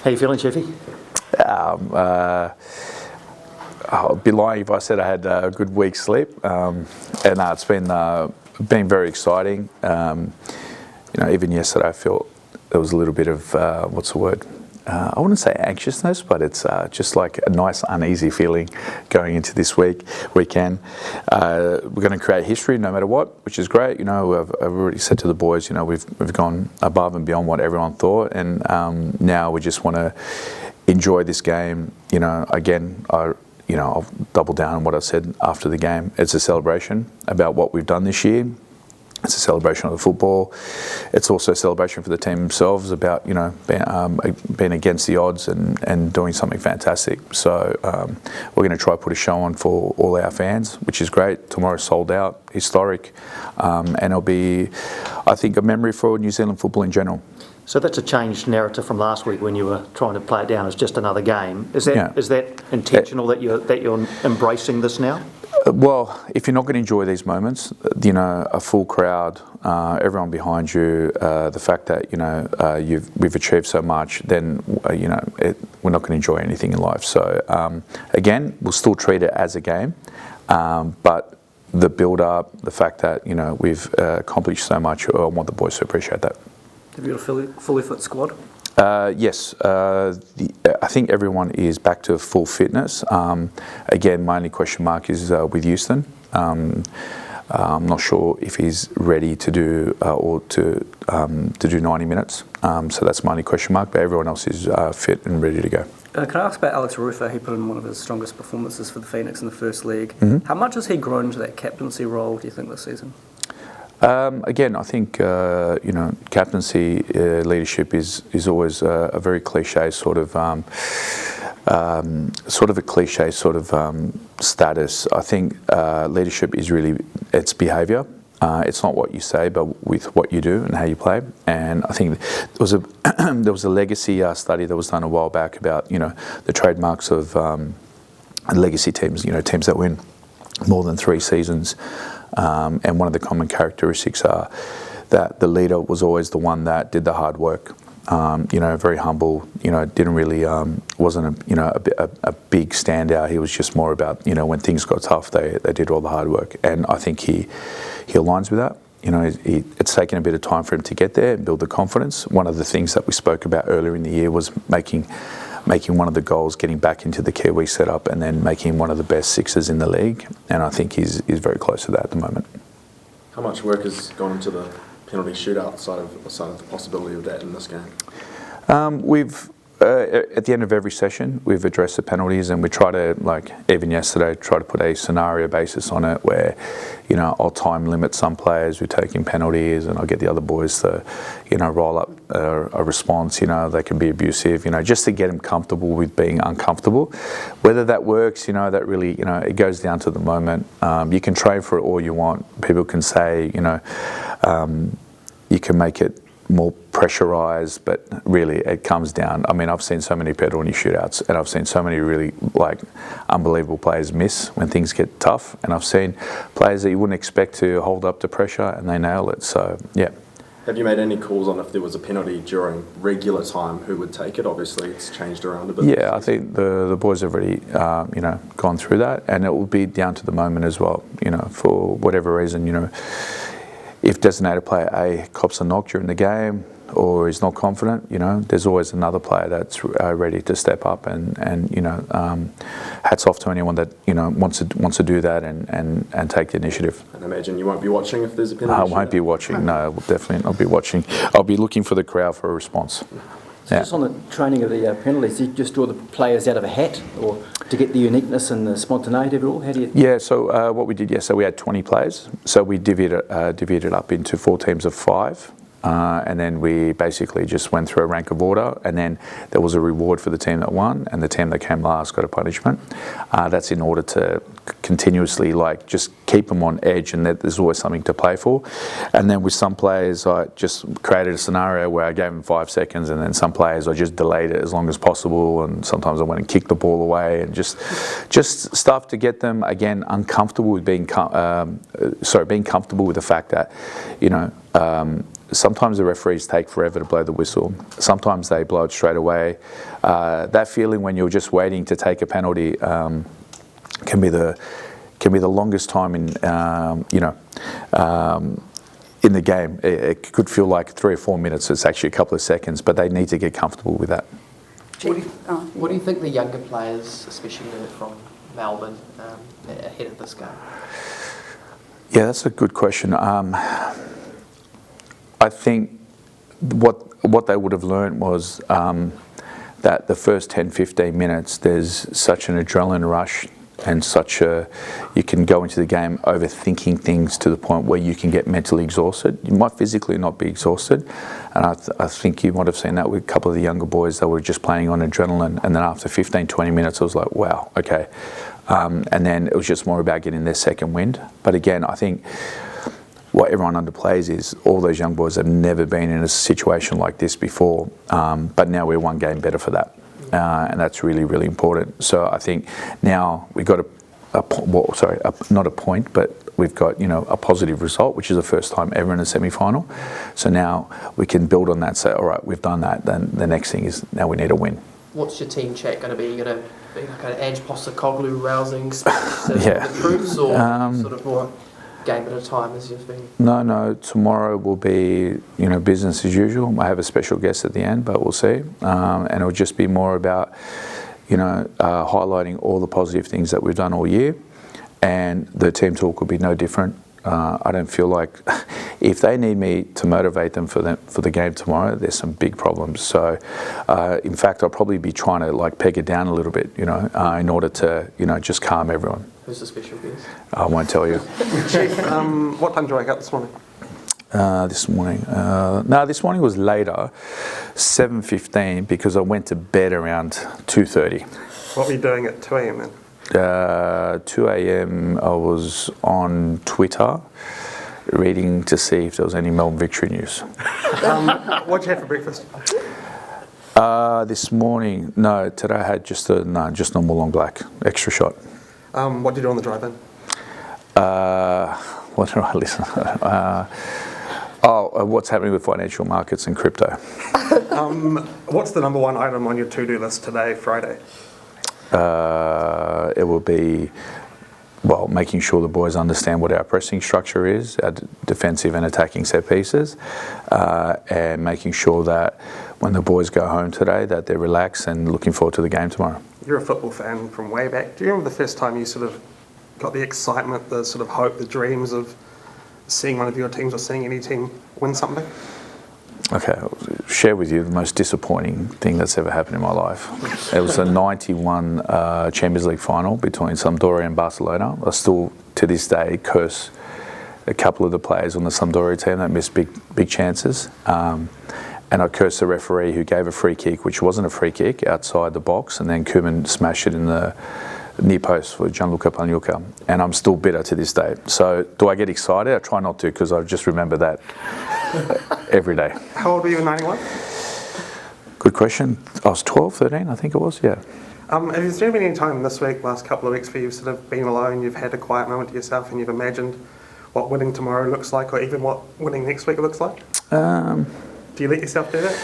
How you feeling, Cheffy? I'd be lying if I said I had a good week's sleep, and it's been very exciting. Even yesterday I felt there was a little bit of I wouldn't say anxiousness, but it's just like a nice uneasy feeling going into this weekend. We're going to create history no matter what, which is great. I've already said to the boys, we've gone above and beyond what everyone thought, and now we just want to enjoy this game. Again, I'll double down on what I said after the game. It's a celebration about what we've done this year. It's a celebration of the football. It's also a celebration for the team themselves about being against the odds and doing something fantastic. So we're going to try to put a show on for all our fans, which is great. Tomorrow's sold out, historic, and it'll be, I think, a memory for New Zealand football in general. So that's a changed narrative from last week when you were trying to play it down as just another game. Is that intentional that you're embracing this now? Well, if you're not going to enjoy these moments, a full crowd, everyone behind you, the fact that we've achieved so much, then we're not going to enjoy anything in life. So again, we'll still treat it as a game, but the build-up, the fact that we've accomplished so much, I want the boys to appreciate that. Have you got a fully fit squad? Yes, I think everyone is back to full fitness. Again, my only question mark is with Houston. I'm not sure if he's ready to do to do 90 minutes. So that's my only question mark. But everyone else is fit and ready to go. Can I ask about Alex Ruud? He put in one of his strongest performances for the Phoenix in the first league. Mm-hmm. How much has he grown into that captaincy role, do you think, this season? Again, I think captaincy leadership is always a very cliche sort of status. I think leadership is really it's behaviour. It's not what you say, but with what you do and how you play. And I think there was a legacy study that was done a while back about the trademarks of legacy teams. Teams that win more than 3 seasons. And one of the common characteristics are that the leader was always the one that did the hard work. Very humble. Didn't really wasn't a big standout. He was just more about when things got tough, they did all the hard work. And I think he aligns with that. It's taken a bit of time for him to get there and build the confidence. One of the things that we spoke about earlier in the year was making one of the goals, getting back into the Kiwi setup, and then making one of the best sixers in the league. And I think he's very close to that at the moment. How much work has gone into the penalty shootout side of the possibility of that in this game? We've at the end of every session, we've addressed the penalties, and we try to, even yesterday, try to put a scenario basis on it where, I'll time limit some players who are taking penalties, and I'll get the other boys to, roll up a response. They can be abusive, just to get them comfortable with being uncomfortable. Whether that works, that really, it goes down to the moment. You can train for it all you want. People can say, you can make it more pressurised, but really it comes down. I mean, I've seen so many penalty shootouts, and I've seen so many really unbelievable players miss when things get tough, and I've seen players that you wouldn't expect to hold up to pressure and they nail it. So yeah. Have you made any calls on if there was a penalty during regular time, who would take it? Obviously, it's changed around a bit. Yeah, I think the boys have already gone through that, and it will be down to the moment as well. For whatever reason, if designated player A cops a knock during the game or is not confident, there's always another player that's ready to step up, and hats off to anyone that wants to do that and take the initiative. And I imagine you won't be watching if there's a penalty. I won't be watching. No, I will definitely not be watching. I'll be looking for the crowd for a response. So just on the training of the penalties, do you just draw the players out of a hat, or to get the uniqueness and the spontaneity of it all? How do you? Yeah, so what we did yesterday, we had 20 players. So we divvied it up into 4 teams of 5. And then we basically just went through a rank of order, and then there was a reward for the team that won, and the team that came last got a punishment. That's in order to continuously just keep them on edge, and that there's always something to play for. And then with some players, I just created a scenario where I gave them 5 seconds, and then some players I just delayed it as long as possible, and sometimes I went and kicked the ball away, and just stuff to get them again uncomfortable with being comfortable with the fact that sometimes the referees take forever to blow the whistle. Sometimes they blow it straight away. That feeling when you're just waiting to take a penalty can be the longest time in in the game. It could feel like 3 or 4 minutes. It's actually a couple of seconds, but they need to get comfortable with that. What do you think the younger players, especially from Melbourne, ahead of this game? Yeah, that's a good question. I think what they would have learned was that the first 10, 15 minutes, there's such an adrenaline rush and you can go into the game overthinking things to the point where you can get mentally exhausted. You might physically not be exhausted, and I think you might have seen that with a couple of the younger boys that were just playing on adrenaline, and then after 15, 20 minutes, it was like, wow, okay. And then it was just more about getting their second wind. But again, I think what everyone underplays is all those young boys have never been in a situation like this before, but now we're one game better for that. And that's really, really important. So I think now we've got not a point, but we've got a positive result, which is the first time ever in a semi-final. So now we can build on that. Say, all right, we've done that. Then the next thing is now we need a win. What's your team chat going to be? You're going to be like an Ange Postecoglou rousing speech to the troops, or sort of more game at a time as you've been? No. Tomorrow will be, business as usual. I have a special guest at the end, but we'll see. And it'll just be more about, highlighting all the positive things that we've done all year. And the team talk will be no different. I don't feel like if they need me to motivate them for the game tomorrow, there's some big problems. So, in fact, I'll probably be trying to peg it down a little bit, in order to, just calm everyone. Who's the special guest? I won't tell you. Chief, what time did you wake up this morning? This morning was later, 7:15, because I went to bed around 2:30. What were you doing at 2 a.m. then? 2 a.m. I was on Twitter reading to see if there was any Melbourne victory news. What did you have for breakfast? This morning, no, today I had just normal long black, extra shot. What did you do on the drive-in? What did I listen? What's happening with financial markets and crypto? What's the number one item on your to-do list today, Friday? It will be, making sure the boys understand what our pressing structure is, our defensive and attacking set pieces, and making sure that when the boys go home today that they're relaxed and looking forward to the game tomorrow. You're a football fan from way back. Do you remember the first time you sort of got the excitement, the sort of hope, the dreams of seeing one of your teams or seeing any team win something? Okay, I'll share with you the most disappointing thing that's ever happened in my life. It was a 91 Champions League final between Sampdoria and Barcelona. I still, to this day, curse a couple of the players on the Sampdoria team that missed big chances. And I curse the referee who gave a free kick, which wasn't a free kick, outside the box, and then Koeman smashed it in the near post for Gianluca Pagliuca, and I'm still bitter to this day. So do I get excited? I try not to, because I just remember that every day. How old were you in 91? Good question. I was 12, 13, I think it was, yeah. Have there been any time this week, last couple of weeks, where you've sort of been alone, you've had a quiet moment to yourself, and you've imagined what winning tomorrow looks like, or even what winning next week looks like? Do you let yourself do that?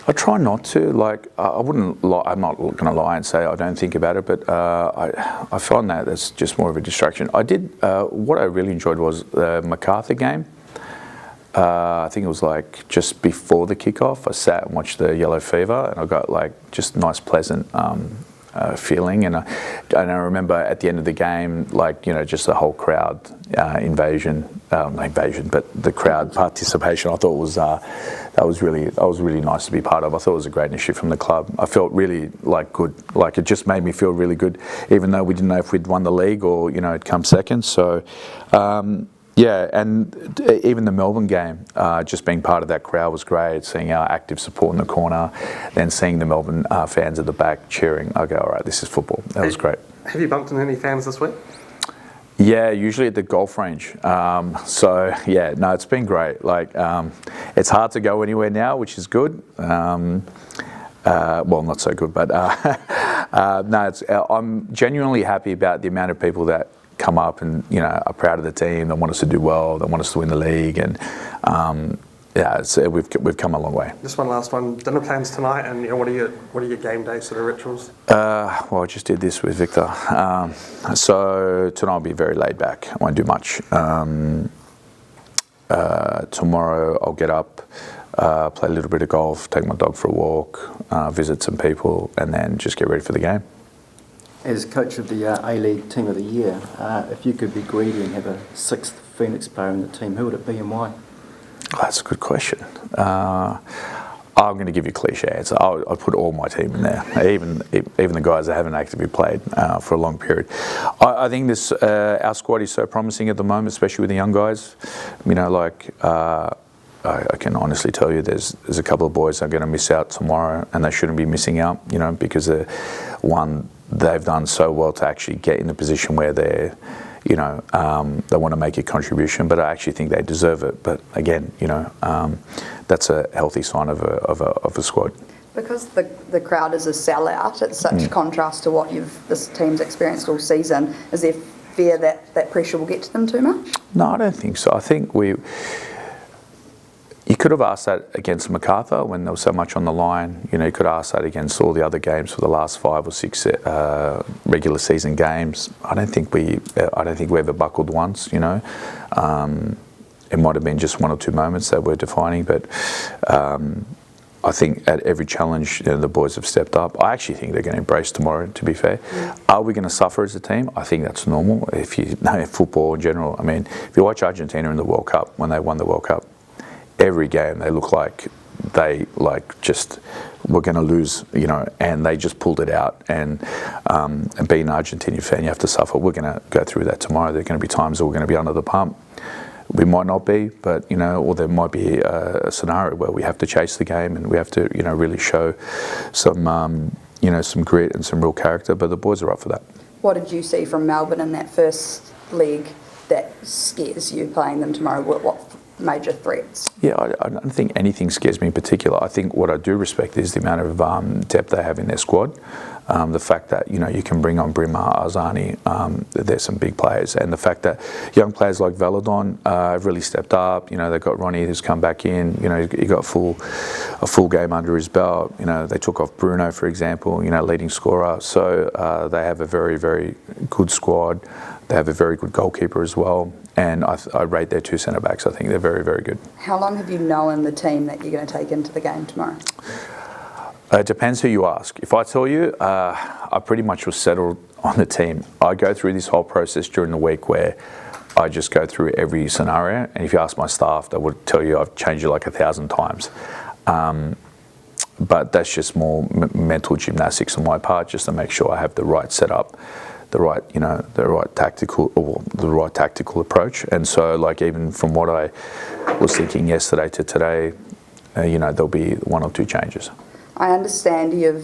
I try not to. I wouldn't lie. I'm not going to lie and say I don't think about it, but I find that's just more of a distraction. I did. What I really enjoyed was the MacArthur game. I think it was just before the kickoff. I sat and watched the Yellow Fever, and I got just nice, pleasant feeling. And I remember at the end of the game, just the whole crowd not invasion, but the crowd participation. I thought that was really nice to be part of. I thought it was a great initiative from the club. I felt really good. It just made me feel really good, even though we didn't know if we'd won the league or it'd come second. So. Yeah, and even the Melbourne game, just being part of that crowd was great, seeing our active support in the corner, then seeing the Melbourne fans at the back cheering. I go, all right, this is football. That was great. Have you bumped into any fans this week? Yeah, usually at the golf range. It's been great. It's hard to go anywhere now, which is good. Not so good, but I'm genuinely happy about the amount of people that come up and are proud of the team. They want us to do well. They want us to win the league, and yeah, we've come a long way. Just one last one. Dinner plans tonight, and what are your game day sort of rituals? Well, I just did this with Victor. So tonight I'll be very laid back. I won't do much. Tomorrow I'll get up, play a little bit of golf, take my dog for a walk, visit some people, and then just get ready for the game. As coach of the A-League Team of the Year, if you could be greedy and have a sixth Phoenix player in the team, who would it be and why? Oh, that's a good question. I'm going to give you a cliche answer. I'll put all my team in there, even the guys that haven't actively played for a long period. I think this our squad is so promising at the moment, especially with the young guys. You know, like I can honestly tell you, there's a couple of boys that are going to miss out tomorrow, and they shouldn't be missing out. You know, because they've done so well to actually get in a position where they're, you know, they want to make a contribution, but I actually think they deserve it. But again, you know, that's a healthy sign of a squad. Because the crowd is a sellout, it's such contrast to what this team's experienced all season. Is there fear that pressure will get to them too much? No, I don't think so. I think you could have asked that against MacArthur when there was so much on the line. You know, you could ask that against all the other games for the last 5 or 6 regular season games. I don't think we ever buckled once. You know, it might have been just 1 or 2 moments that were defining, but I think at every challenge, you know, the boys have stepped up. I actually think they're going to embrace tomorrow, to be fair. Are we going to suffer as a team? I think that's normal. If you know football in general, I mean, if you watch Argentina in the World Cup, when they won the World Cup, every game they look like they just were going to lose, you know, and they just pulled it out. And being an Argentinian fan, you have to suffer. We're going to go through that tomorrow. There are going to be times that we're going to be under the pump. We might not be, but, you know, or there might be a scenario where we have to chase the game and we have to, you know, really show some, you know, some grit and some real character. But the boys are up for that. What did you see from Melbourne in that first leg that scares you playing them tomorrow? What major threats? Yeah, I don't think anything scares me in particular. I think what I do respect is the amount of depth they have in their squad. The fact that, you know, you can bring on Brimar, Arzani, there's some big players, and the fact that young players like Veladon have really stepped up. You know, they've got Ronnie who's come back in. You know, he got a full game under his belt. You know, they took off Bruno, for example, you know, leading scorer. So they have a very, very good squad. They have a very good goalkeeper as well. And I rate their 2 centre-backs. I think they're very, very good. How long have you known the team that you're going to take into the game tomorrow? It depends who you ask. If I tell you, I pretty much was settled on the team. I go through this whole process during the week where I just go through every scenario. And if you ask my staff, they would tell you I've changed it like 1,000 times. But that's just more mental gymnastics on my part, just to make sure I have the right setup, the right tactical approach. And so, like, even from what I was thinking yesterday to today, you know, there'll be 1 or 2 changes. I understand you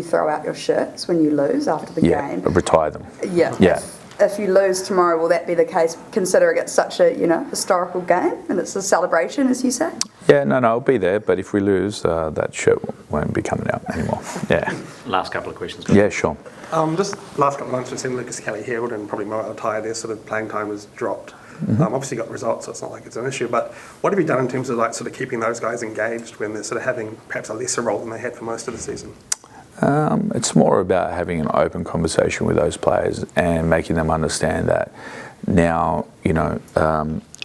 throw out your shirts when you lose after the game. Yeah, retire them. Yeah. If you lose tomorrow, will that be the case, considering it's such a, you know, historical game and it's a celebration, as you say? Yeah, no, I'll be there. But if we lose, that shirt won't be coming out anymore. Yeah. Last couple of questions. Yeah, sure. Just last couple of months we've seen Lucas Kelly healed and probably Mo Altai, their sort of playing time has dropped. Obviously got results, so it's not like it's an issue, but what have you done in terms of like sort of keeping those guys engaged when they're sort of having perhaps a lesser role than they had for most of the season? It's more about having an open conversation with those players and making them understand that now, you know,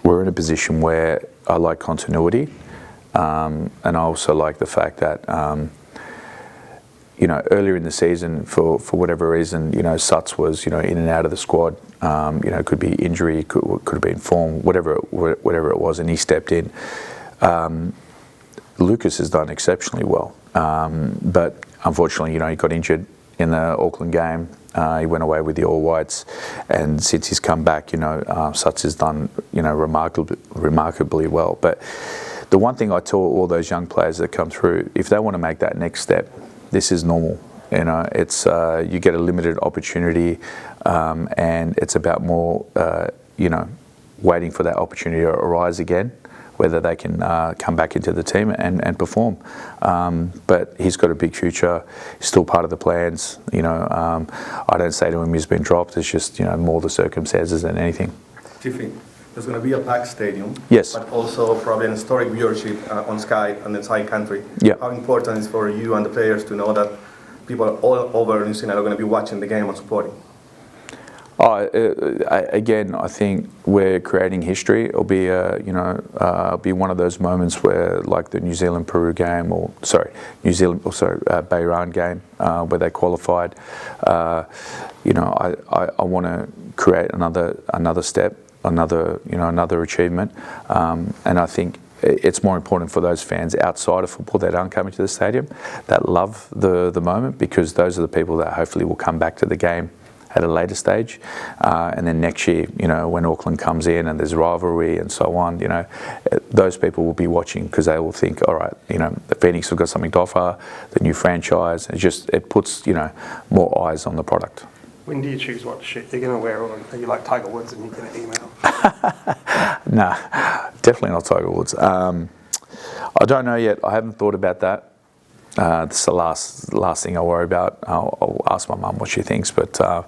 we're in a position where I like continuity, and I also like the fact that you know, earlier in the season, for whatever reason, you know, Suts was, you know, in and out of the squad. You know, could be injury, could have been form, whatever it was, and he stepped in. Lucas has done exceptionally well, but unfortunately, you know, he got injured in the Auckland game. He went away with the All Whites, and since he's come back, you know, Suts has done, you know, remarkably well. But the one thing I tell all those young players that come through, if they want to make that next step, this is normal. You know, it's you get a limited opportunity, and it's about more, you know, waiting for that opportunity to arise again, whether they can come back into the team and perform. But he's got a big future. He's still part of the plans. You know, I don't say to him he's been dropped. It's just, you know, more the circumstances than anything. Do you think There's going to be a packed stadium. Yes. But also probably an historic viewership on Sky and the Thai country. Yeah. How important is for you and the players to know that people all over New Zealand are going to be watching the game and supporting? Again, I think we're creating history. It'll be be one of those moments where, like the New Zealand-Peru game, Bahrain game, where they qualified. I want to create another step, another achievement, and I think it's more important for those fans outside of football that aren't coming to the stadium, that love the moment, because those are the people that hopefully will come back to the game at a later stage, and then next year, when Auckland comes in and there's rivalry and so on, those people will be watching because they will think, all right, the Phoenix have got something to offer, the new franchise. It puts more eyes on the product. When do you choose what shirt you're going to wear, or are you like Tiger Woods and you get an email? No, definitely not Tiger Woods. I don't know yet. I haven't thought about that. It's the last thing I worry about. I'll ask my mum what she thinks, but I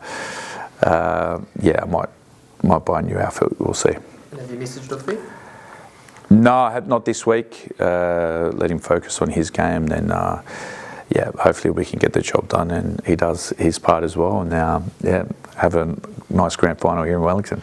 might buy a new outfit. We'll see. And have you messaged Uffy? No, I have not this week. Let him focus on his game. Then, hopefully we can get the job done, and he does his part as well. And have a nice grand final here in Wellington.